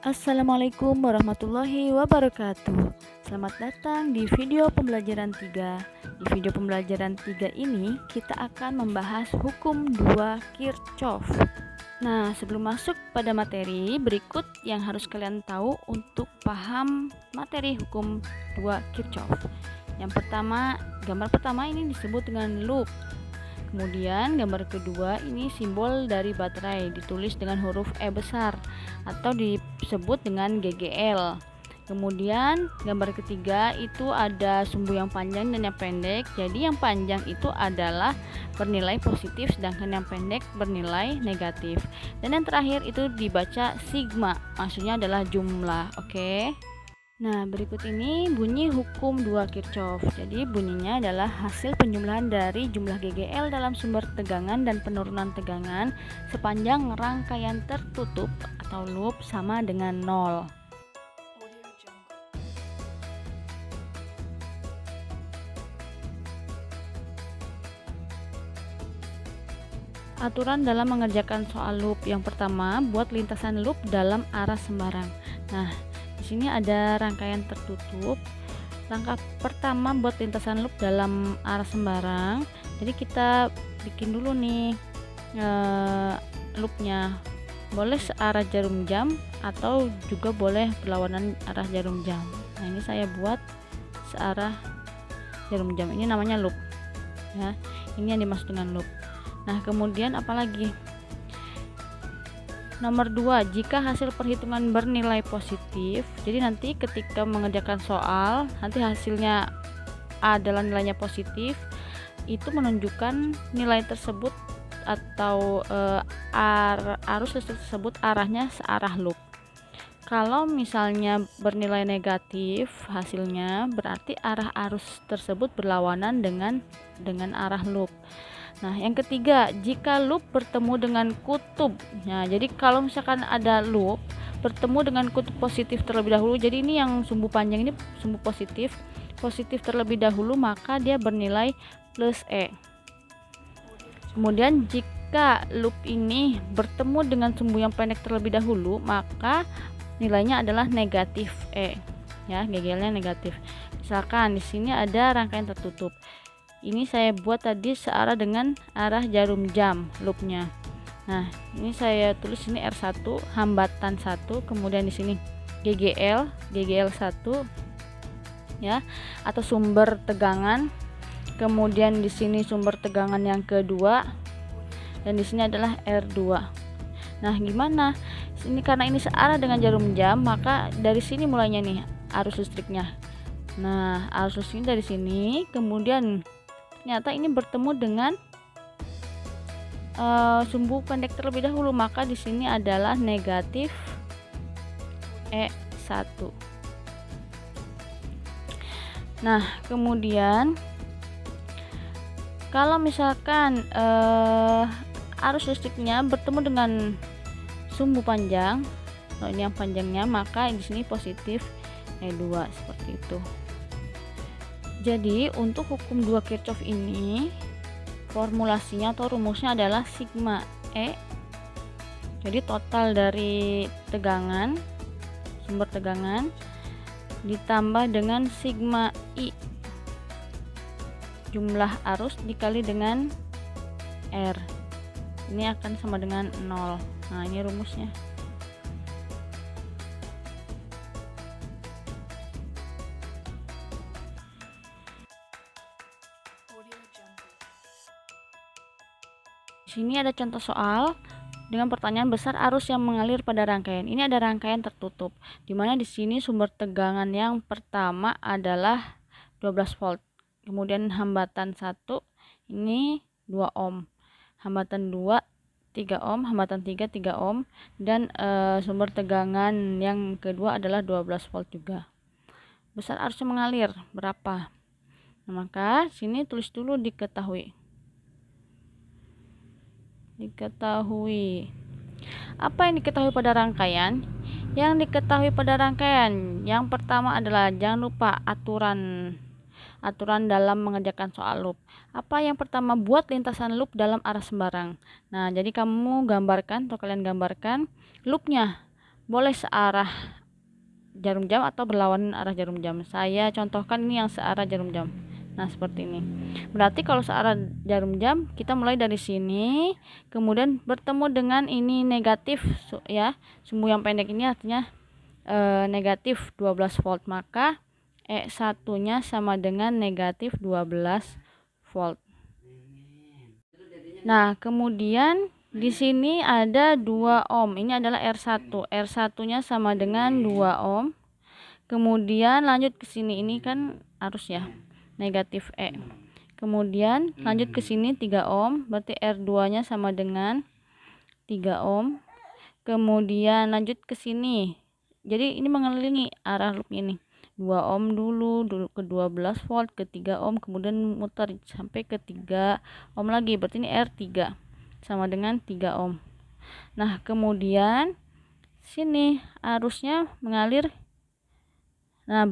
Assalamualaikum warahmatullahi wabarakatuh. Selamat datang di video pembelajaran 3. Di video pembelajaran 3 ini kita akan membahas hukum 2 Kirchhoff. Nah, sebelum masuk pada materi, berikut yang harus kalian tahu untuk paham materi hukum 2 Kirchhoff. Yang pertama, gambar pertama ini disebut dengan loop. Kemudian gambar kedua ini simbol dari baterai, ditulis dengan huruf E besar atau disebut dengan GGL. Kemudian gambar ketiga itu ada sumbu yang panjang dan yang pendek. Jadi yang panjang itu adalah bernilai positif, sedangkan yang pendek bernilai negatif. Dan yang terakhir itu dibaca sigma, maksudnya adalah jumlah. Oke. Nah, berikut ini bunyi hukum 2 Kirchhoff. Jadi bunyinya adalah hasil penjumlahan dari jumlah GGL dalam sumber tegangan dan penurunan tegangan sepanjang rangkaian tertutup atau loop sama dengan 0. Aturan dalam mengerjakan soal loop. Yang pertama, buat lintasan loop dalam arah sembarang. Nah, di sini ada rangkaian tertutup. Langkah pertama buat lintasan loop dalam arah sembarang. Jadi kita bikin dulu nih loopnya. Boleh searah jarum jam atau juga boleh berlawanan arah jarum jam. Nah, ini saya buat searah jarum jam. Ini namanya loop. Ya, ini yang dimaksud dengan loop. Nah, kemudian apalagi? Nomor 2, jika hasil perhitungan bernilai positif, jadi nanti ketika mengerjakan soal, nanti hasilnya adalah nilainya positif, itu menunjukkan nilai tersebut atau arus tersebut arahnya searah loop. Kalau misalnya bernilai negatif hasilnya, berarti arah arus tersebut berlawanan dengan arah loop. Nah, yang ketiga, jika loop bertemu dengan kutub. Nah, jadi kalau misalkan ada loop bertemu dengan kutub positif terlebih dahulu, jadi ini yang sumbu panjang ini sumbu positif terlebih dahulu, maka dia bernilai plus E. Kemudian jika loop ini bertemu dengan sumbu yang pendek terlebih dahulu, maka nilainya adalah negatif E. Ya, GGL-nya negatif. Misalkan di sini ada rangkaian tertutup. Ini saya buat tadi searah dengan arah jarum jam loopnya. Nah, ini saya tulis ini R1 hambatan 1, kemudian di sini GGL 1 ya, atau sumber tegangan. Kemudian di sini sumber tegangan yang kedua dan di sini adalah R2. Nah, gimana? Ini karena ini searah dengan jarum jam, maka dari sini mulainya nih arus listriknya. Nah, arus listriknya dari sini, kemudian ternyata ini bertemu dengan sumbu pendek terlebih dahulu, maka di sini adalah negatif E1. Nah, kemudian kalau misalkan arus listriknya bertemu dengan sumbu panjang, ini yang panjangnya, maka di sini positif E2 seperti itu. Jadi untuk hukum 2 Kirchhoff ini formulasinya atau rumusnya adalah sigma E. Jadi total dari tegangan, sumber tegangan ditambah dengan sigma I, jumlah arus dikali dengan R. Ini akan sama dengan 0. Nah, ini rumusnya. Di sini ada contoh soal dengan pertanyaan besar arus yang mengalir pada rangkaian. Ini ada rangkaian tertutup, di mana di sini sumber tegangan yang pertama adalah 12 volt. Kemudian hambatan 1 ini 2 ohm. Hambatan 2 3 ohm, hambatan 3 3 ohm, dan sumber tegangan yang kedua adalah 12 volt juga. Besar arus yang mengalir berapa? Nah, maka sini tulis dulu diketahui. Apa yang diketahui pada rangkaian? Yang diketahui pada rangkaian yang pertama adalah jangan lupa aturan dalam mengerjakan soal loop. Apa yang pertama? Buat lintasan loop dalam arah sembarang. Nah, jadi kamu gambarkan atau kalian gambarkan loopnya boleh searah jarum jam atau berlawanan arah jarum jam. Saya contohkan ini yang searah jarum jam. Nah, seperti ini. Berarti kalau searah jarum jam, kita mulai dari sini, kemudian bertemu dengan ini negatif ya. Sumbu yang pendek ini artinya negatif 12 volt, maka E1-nya sama dengan negatif 12 volt. Nah, kemudian di sini ada 2 ohm. Ini adalah R1. R1-nya sama dengan 2 ohm. Kemudian lanjut ke sini, ini kan arus ya, negatif E. Kemudian lanjut ke sini 3 ohm, berarti R2-nya sama dengan 3 ohm. Kemudian lanjut ke sini. Jadi ini mengelilingi arah loop ini. 2 ohm dulu ke 12 volt, ke 3 ohm, kemudian muter sampai ke 3 ohm lagi. Berarti ini R3 sama dengan 3 ohm. Nah, kemudian sini arusnya mengalir, nah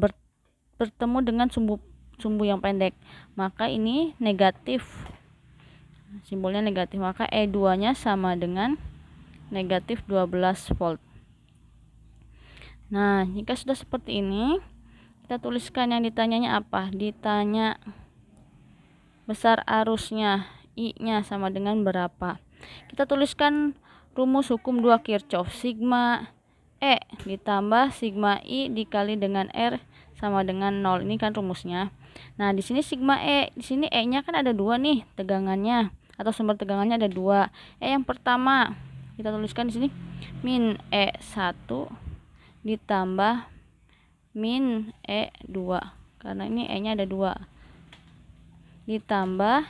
bertemu dengan sumbu yang pendek, maka ini negatif, simbolnya negatif, maka E2-nya sama dengan negatif 12 volt. Nah, jika sudah seperti ini, kita tuliskan yang ditanyanya apa. Ditanya besar arusnya, I-nya sama dengan berapa. Kita tuliskan rumus hukum 2 Kirchhoff. Sigma E ditambah sigma I dikali dengan R sama dengan 0. Ini kan rumusnya. Nah, di sini sigma E, di sini E-nya kan ada 2 nih tegangannya, atau sumber tegangannya ada 2. Yang pertama kita tuliskan di sini min E1 ditambah min E2, karena ini E-nya ada 2, ditambah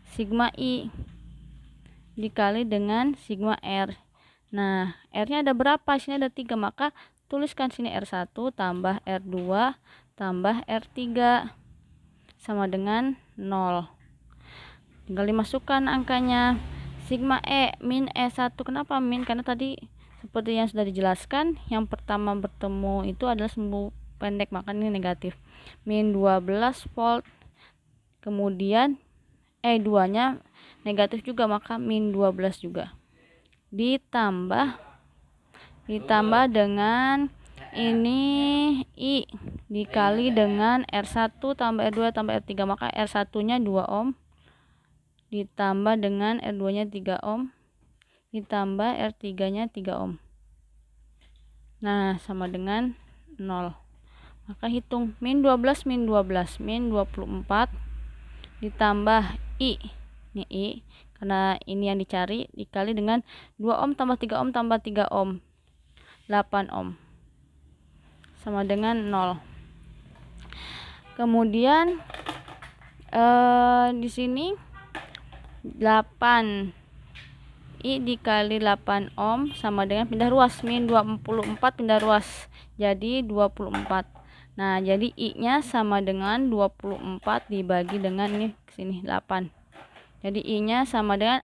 sigma I dikali dengan sigma R. Nah, R-nya ada berapa? Sini ada 3, maka tuliskan sini R1 tambah R2 tambah R3 sama dengan 0. Tinggal dimasukkan angkanya. Sigma E min E1. Kenapa min? Karena tadi seperti yang sudah dijelaskan, yang pertama bertemu itu adalah sumbu pendek, maka ini negatif. Min 12 volt. Kemudian E2-nya negatif juga, maka min 12 juga. Ditambah dengan ini I dikali dengan R1 tambah R2 tambah R3, maka R1-nya 2 ohm ditambah dengan R2-nya 3 ohm ditambah R3-nya 3 ohm. Nah, sama dengan 0. Maka hitung min 12 min 12 min 24 ditambah I, ini I karena ini yang dicari, dikali dengan 2 ohm tambah 3 ohm tambah 3 ohm, 8 ohm, sama dengan 0. Kemudian di sini 8 I dikali 8 ohm sama dengan pindah ruas, min 24 pindah ruas jadi 24. Nah, jadi I-nya sama dengan 24 dibagi dengan ini kesini 8. Jadi I-nya sama dengan